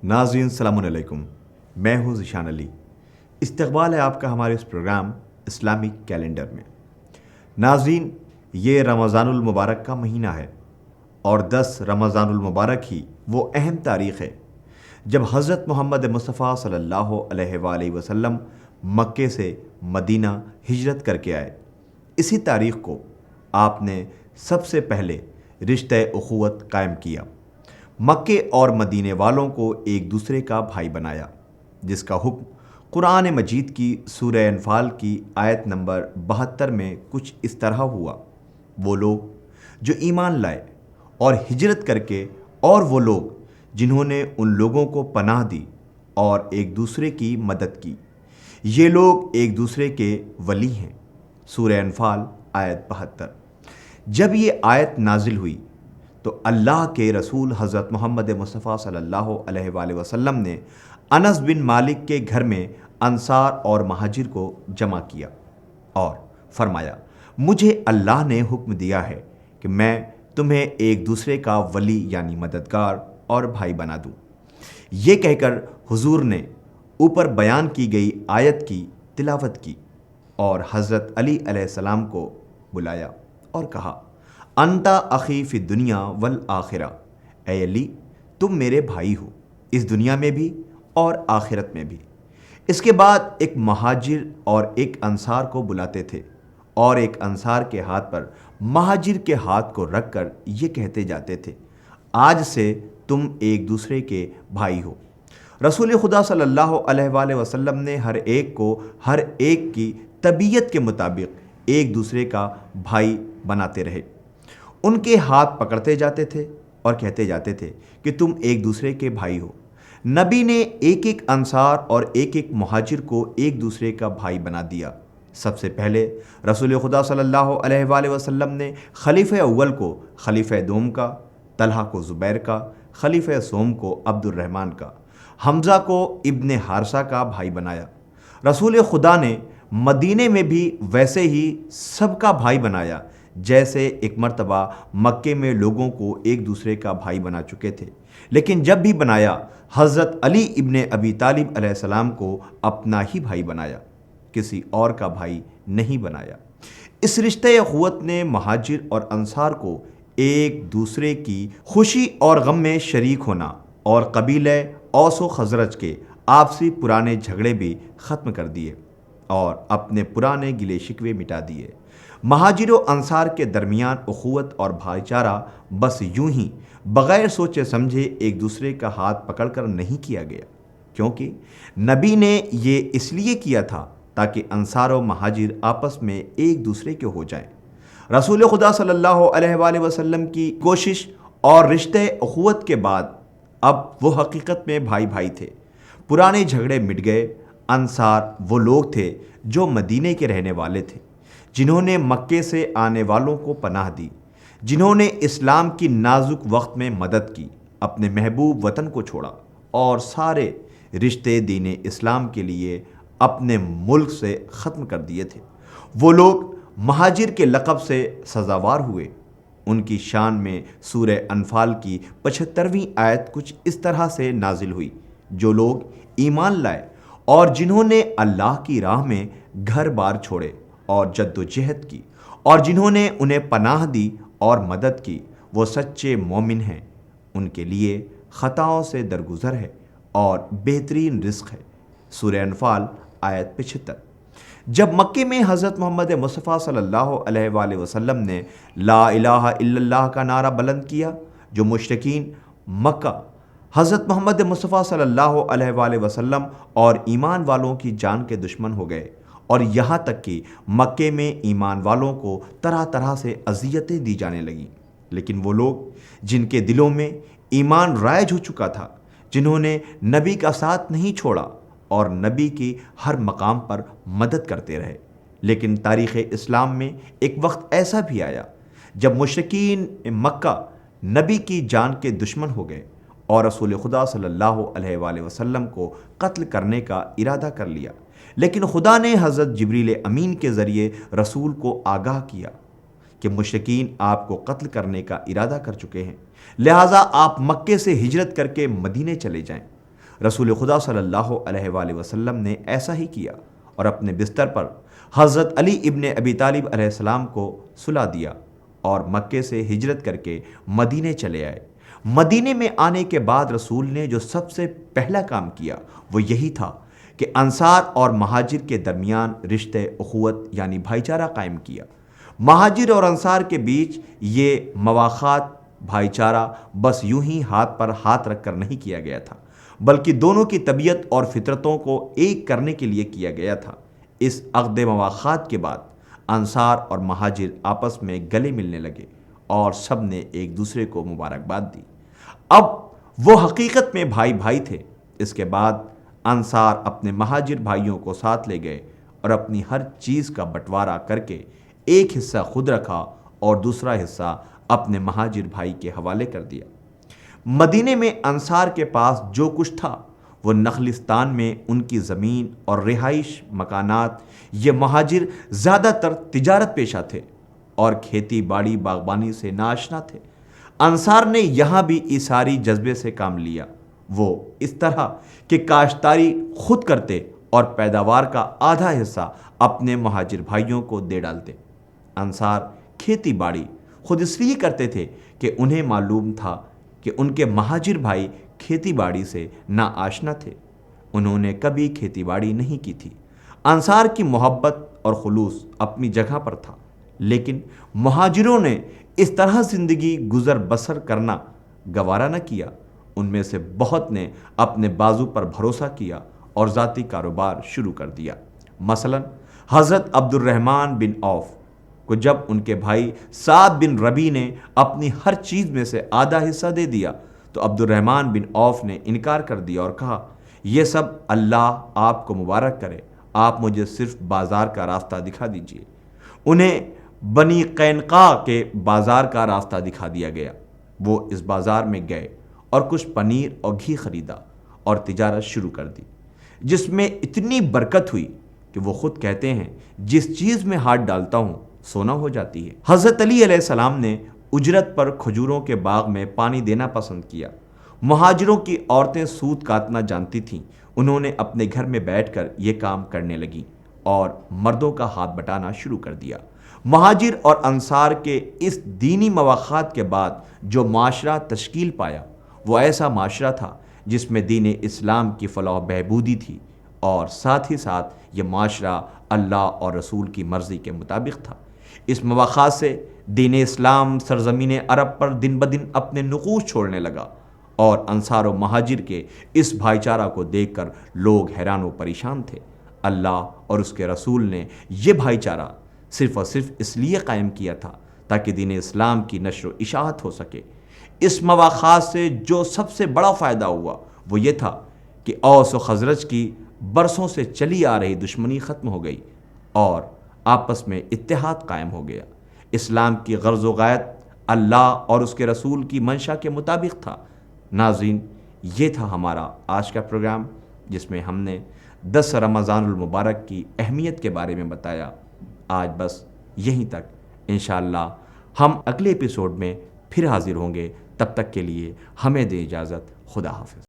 ناظرین السلام علیکم، میں ہوں ذیشان علی۔ استقبال ہے آپ کا ہمارے اس پروگرام اسلامک کیلنڈر میں۔ ناظرین، یہ رمضان المبارک کا مہینہ ہے اور 10 رمضان المبارک ہی وہ اہم تاریخ ہے جب حضرت محمد مصطفیٰ صلی اللہ علیہ وآلہ وسلم مکے سے مدینہ ہجرت کر کے آئے۔ اسی تاریخ کو آپ نے سب سے پہلے رشتہ اخوت قائم کیا، مکے اور مدینے والوں کو ایک دوسرے کا بھائی بنایا، جس کا حکم قرآن مجید کی سورہ انفال کی آیت نمبر 72 میں کچھ اس طرح ہوا: وہ لوگ جو ایمان لائے اور ہجرت کر کے، اور وہ لوگ جنہوں نے ان لوگوں کو پناہ دی اور ایک دوسرے کی مدد کی، یہ لوگ ایک دوسرے کے ولی ہیں۔ سورہ انفال آیت 72۔ جب یہ آیت نازل ہوئی تو اللہ کے رسول حضرت محمد مصطفیٰ صلی اللہ علیہ وآلہ وسلم نے انس بن مالک کے گھر میں انصار اور مہاجر کو جمع کیا اور فرمایا، مجھے اللہ نے حکم دیا ہے کہ میں تمہیں ایک دوسرے کا ولی یعنی مددگار اور بھائی بنا دوں۔ یہ کہہ کر حضور نے اوپر بیان کی گئی آیت کی تلاوت کی اور حضرت علی علیہ السلام کو بلایا اور کہا، انتا اخی فی الدنیا والآخرہ، اے علی تم میرے بھائی ہو اس دنیا میں بھی اور آخرت میں بھی۔ اس کے بعد ایک مہاجر اور ایک انصار کو بلاتے تھے اور ایک انصار کے ہاتھ پر مہاجر کے ہاتھ کو رکھ کر یہ کہتے جاتے تھے، آج سے تم ایک دوسرے کے بھائی ہو۔ رسول خدا صلی اللہ علیہ وآلہ وسلم نے ہر ایک کو ہر ایک کی طبیعت کے مطابق ایک دوسرے کا بھائی بناتے رہے۔ ان کے ہاتھ پکڑتے جاتے تھے اور کہتے جاتے تھے کہ تم ایک دوسرے کے بھائی ہو۔ نبی نے ایک ایک انصار اور ایک ایک مہاجر کو ایک دوسرے کا بھائی بنا دیا۔ سب سے پہلے رسول خدا صلی اللہ علیہ وآلہ وسلم نے خلیفہ اول کو خلیفہ دوم کا، طلحہ کو زبیر کا، خلیفہ سوم کو عبد الرحمن کا، حمزہ کو ابن حارثہ کا بھائی بنایا۔ رسول خدا نے مدینے میں بھی ویسے ہی سب کا بھائی بنایا جیسے ایک مرتبہ مکے میں لوگوں کو ایک دوسرے کا بھائی بنا چکے تھے، لیکن جب بھی بنایا حضرت علی ابن ابی طالب علیہ السلام کو اپنا ہی بھائی بنایا، کسی اور کا بھائی نہیں بنایا۔ اس رشتہ اخوت نے مہاجر اور انصار کو ایک دوسرے کی خوشی اور غم میں شریک ہونا اور قبیلہ اوس و خزرج کے آپسی پرانے جھگڑے بھی ختم کر دیے اور اپنے پرانے گلے شکوے مٹا دیے۔ مہاجر و انصار کے درمیان اخوت اور بھائی چارہ بس یوں ہی بغیر سوچے سمجھے ایک دوسرے کا ہاتھ پکڑ کر نہیں کیا گیا، کیونکہ نبی نے یہ اس لیے کیا تھا تاکہ انصار و مہاجر آپس میں ایک دوسرے کے ہو جائیں۔ رسول خدا صلی اللہ علیہ وآلہ وسلم کی کوشش اور رشتہ اخوت کے بعد اب وہ حقیقت میں بھائی بھائی تھے۔ پرانے جھگڑے مٹ گئے۔ انصار وہ لوگ تھے جو مدینے کے رہنے والے تھے، جنہوں نے مکے سے آنے والوں کو پناہ دی، جنہوں نے اسلام کی نازک وقت میں مدد کی، اپنے محبوب وطن کو چھوڑا اور سارے رشتے دین اسلام کے لیے اپنے ملک سے ختم کر دیے تھے۔ وہ لوگ مہاجر کے لقب سے سزاوار ہوئے۔ ان کی شان میں سورہ انفال کی 75ویں آیت کچھ اس طرح سے نازل ہوئی: جو لوگ ایمان لائے اور جنہوں نے اللہ کی راہ میں گھر بار چھوڑے اور جد و جہد کی، اور جنہوں نے انہیں پناہ دی اور مدد کی، وہ سچے مومن ہیں۔ ان کے لیے خطاؤں سے درگزر ہے اور بہترین رزق ہے۔ سورہ انفال آیت 75۔ جب مکے میں حضرت محمد مصطفیٰ صلی اللہ علیہ وآلہ وسلم نے لا الہ الا اللہ کا نعرہ بلند کیا، جو مشرکین مکہ حضرت محمد مصطفیٰ صلی اللہ علیہ وآلہ وسلم اور ایمان والوں کی جان کے دشمن ہو گئے، اور یہاں تک کہ مکے میں ایمان والوں کو طرح طرح سے اذیتیں دی جانے لگیں، لیکن وہ لوگ جن کے دلوں میں ایمان رائج ہو چکا تھا، جنہوں نے نبی کا ساتھ نہیں چھوڑا اور نبی کی ہر مقام پر مدد کرتے رہے۔ لیکن تاریخ اسلام میں ایک وقت ایسا بھی آیا جب مشرکین مکہ نبی کی جان کے دشمن ہو گئے اور رسول خدا صلی اللہ علیہ وآلہ وسلم کو قتل کرنے کا ارادہ کر لیا، لیکن خدا نے حضرت جبریل امین کے ذریعے رسول کو آگاہ کیا کہ مشرکین آپ کو قتل کرنے کا ارادہ کر چکے ہیں، لہٰذا آپ مکے سے ہجرت کر کے مدینے چلے جائیں۔ رسول خدا صلی اللہ علیہ وآلہ وسلم نے ایسا ہی کیا اور اپنے بستر پر حضرت علی ابن ابی طالب علیہ السلام کو سلا دیا اور مکے سے ہجرت کر کے مدینے چلے آئے۔ مدینے میں آنے کے بعد رسول نے جو سب سے پہلا کام کیا وہ یہی تھا کہ انصار اور مہاجر کے درمیان رشتے اخوت یعنی بھائی چارہ قائم کیا۔ مہاجر اور انصار کے بیچ یہ مواخات بھائی چارہ بس یوں ہی ہاتھ پر ہاتھ رکھ کر نہیں کیا گیا تھا، بلکہ دونوں کی طبیعت اور فطرتوں کو ایک کرنے کے لیے کیا گیا تھا۔ اس عقد مواخات کے بعد انصار اور مہاجر آپس میں گلے ملنے لگے اور سب نے ایک دوسرے کو مبارکباد دی۔ اب وہ حقیقت میں بھائی بھائی تھے۔ اس کے بعد انصار اپنے مہاجر بھائیوں کو ساتھ لے گئے اور اپنی ہر چیز کا بٹوارہ کر کے ایک حصہ خود رکھا اور دوسرا حصہ اپنے مہاجر بھائی کے حوالے کر دیا۔ مدینے میں انصار کے پاس جو کچھ تھا وہ نخلستان میں ان کی زمین اور رہائش مکانات، یہ مہاجر زیادہ تر تجارت پیشہ تھے اور کھیتی باڑی باغبانی سے ناآشنا تھے۔ انصار نے یہاں بھی ایثاری جذبے سے کام لیا۔ وہ اس طرح کہ کاشتکاری خود کرتے اور پیداوار کا آدھا حصہ اپنے مہاجر بھائیوں کو دے ڈالتے۔ انصار کھیتی باڑی خود اس لیے کرتے تھے کہ انہیں معلوم تھا کہ ان کے مہاجر بھائی کھیتی باڑی سے ناآشنا تھے۔ انہوں نے کبھی کھیتی باڑی نہیں کی تھی۔ انصار کی محبت اور خلوص اپنی جگہ پر تھا، لیکن مہاجروں نے اس طرح زندگی گزر بسر کرنا گوارا نہ کیا۔ ان میں سے بہت نے اپنے بازو پر بھروسہ کیا اور ذاتی کاروبار شروع کر دیا۔ مثلا حضرت عبد الرحمن بن عوف کو جب ان کے بھائی سعد بن ربیع نے اپنی ہر چیز میں سے آدھا حصہ دے دیا تو عبد الرحمن بن عوف نے انکار کر دیا اور کہا، یہ سب اللہ آپ کو مبارک کرے، آپ مجھے صرف بازار کا راستہ دکھا دیجئے۔ انہیں بنی قینقاع کے بازار کا راستہ دکھا دیا گیا۔ وہ اس بازار میں گئے اور کچھ پنیر اور گھی خریدا اور تجارت شروع کر دی، جس میں اتنی برکت ہوئی کہ وہ خود کہتے ہیں جس چیز میں ہاتھ ڈالتا ہوں سونا ہو جاتی ہے۔ حضرت علی علیہ السلام نے اجرت پر کھجوروں کے باغ میں پانی دینا پسند کیا۔ مہاجروں کی عورتیں سوت کاٹنا جانتی تھیں، انہوں نے اپنے گھر میں بیٹھ کر یہ کام کرنے لگیں اور مردوں کا ہاتھ بٹانا شروع کر دیا۔ مہاجر اور انصار کے اس دینی مواخات کے بعد جو معاشرہ تشکیل پایا وہ ایسا معاشرہ تھا جس میں دین اسلام کی فلاح و بہبودی تھی اور ساتھ ہی ساتھ یہ معاشرہ اللہ اور رسول کی مرضی کے مطابق تھا۔ اس مواخات سے دین اسلام سرزمین عرب پر دن بدن اپنے نقوش چھوڑنے لگا اور انصار و مہاجر کے اس بھائی چارہ کو دیکھ کر لوگ حیران و پریشان تھے۔ اللہ اور اس کے رسول نے یہ بھائی چارہ صرف اور صرف اس لیے قائم کیا تھا تاکہ دین اسلام کی نشر و اشاعت ہو سکے۔ اس مواخات سے جو سب سے بڑا فائدہ ہوا وہ یہ تھا کہ اوس و خزرج کی برسوں سے چلی آ رہی دشمنی ختم ہو گئی اور آپس میں اتحاد قائم ہو گیا۔ اسلام کی غرض و غایت اللہ اور اس کے رسول کی منشا کے مطابق تھا۔ ناظرین، یہ تھا ہمارا آج کا پروگرام جس میں ہم نے 10 رمضان المبارک کی اہمیت کے بارے میں بتایا۔ آج بس یہیں تک، انشاءاللہ ہم اگلے ایپیسوڈ میں پھر حاضر ہوں گے۔ تب تک کے لیے ہمیں دیں اجازت۔ خدا حافظ۔